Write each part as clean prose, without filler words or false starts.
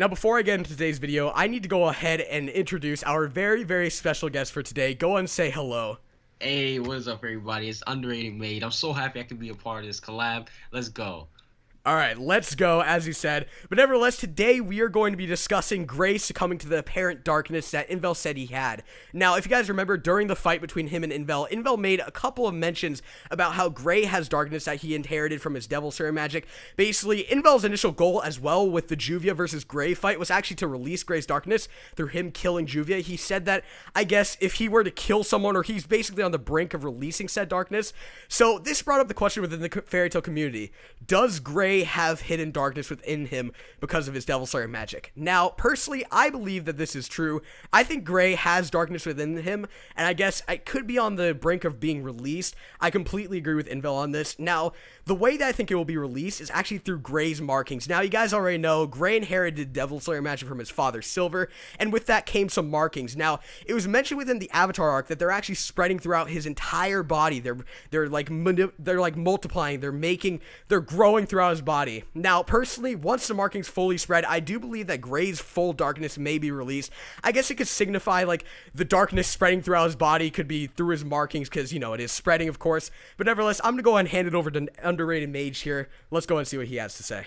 Now, before I get into today's video, I need to go ahead and introduce our very, very special guest for today. Go and say hello. Hey, what is up, everybody? It's UnderratedMage. I'm so happy I could be a part of this collab. Let's go. All right, let's go, as you said. But nevertheless, today we are going to be discussing Gray succumbing to the apparent darkness that Invel said he had. Now, if you guys remember, during the fight between him and Invel, Invel made a couple of mentions about how Gray has darkness that he inherited from his Devil Slayer magic. Basically, Invel's initial goal as well with the Juvia versus Gray fight was actually to release Gray's darkness through him killing Juvia. He said that, I guess, if he were to kill someone, or he's basically on the brink of releasing said darkness. So this brought up the question within the fairy tale community. Does Gray have hidden darkness within him because of his Devil Slayer magic? Now, personally, I believe that this is true. I think Gray has darkness within him, and I guess it could be on the brink of being released. I completely agree with Invel on this. Now, the way that I think it will be released is actually through Gray's markings. Now, you guys already know Gray inherited Devil Slayer magic from his father, Silver, and with that came some markings. Now, it was mentioned within the Avatar arc that they're actually spreading throughout his entire body. They're like multiplying. They're growing throughout his body. Now, personally, once the markings fully spread, I do believe that Gray's full darkness may be released. I guess it could signify, like, the darkness spreading throughout his body could be through his markings, because, you know, it is spreading, of course. But nevertheless, I'm going to go ahead and hand it over to Underrated Mage here. Let's go and see what he has to say.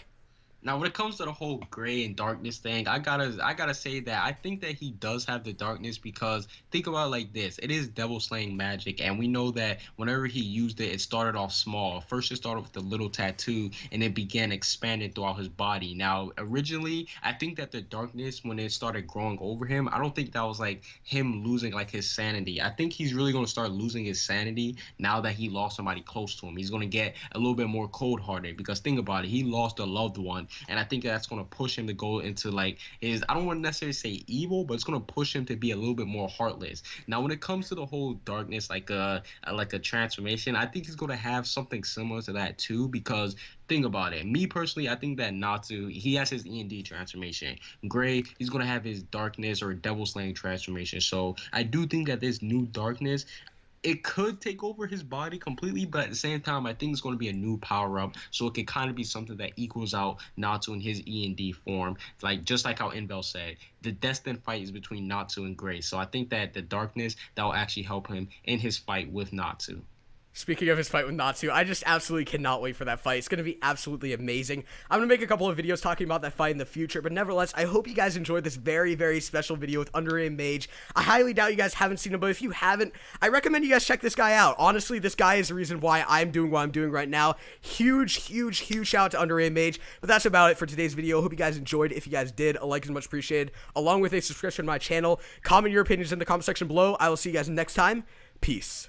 Now, when it comes to the whole gray and darkness thing, I gotta say that I think that he does have the darkness, because think about it like this: it is devil slaying magic, and we know that whenever he used it, it started off small. First, it started with the little tattoo, and it began expanding throughout his body. Now, originally, I think that the darkness, when it started growing over him, I don't think that was like him losing like his sanity. I think he's really gonna start losing his sanity now that he lost somebody close to him. He's gonna get a little bit more cold-hearted, because think about it: he lost a loved one. And I think that's going to push him to go into like his, I don't want to necessarily say evil, but it's going to push him to be a little bit more heartless. Now, when it comes to the whole darkness, like a transformation, I think he's going to have something similar to that too, because think about it. Me personally, I think that Natsu, he has his E.N.D transformation. Gray, he's going to have his darkness or devil slaying transformation. So I do think that this new darkness, it could take over his body completely, but at the same time, I think it's going to be a new power-up, so it could kind of be something that equals out Natsu in his E.N.D form, like just like how Invel said. The destined fight is between Natsu and Gray, so I think that the darkness, that will actually help him in his fight with Natsu. Speaking of his fight with Natsu, I just absolutely cannot wait for that fight. It's going to be absolutely amazing. I'm going to make a couple of videos talking about that fight in the future, but nevertheless, I hope you guys enjoyed this very, very special video with Underrated Mage. I highly doubt you guys haven't seen him, but if you haven't, I recommend you guys check this guy out. Honestly, this guy is the reason why I'm doing what I'm doing right now. Huge, huge, huge shout out to Underrated Mage. But that's about it for today's video. Hope you guys enjoyed. If you guys did, a like is much appreciated, along with a subscription to my channel. Comment your opinions in the comment section below. I will see you guys next time. Peace.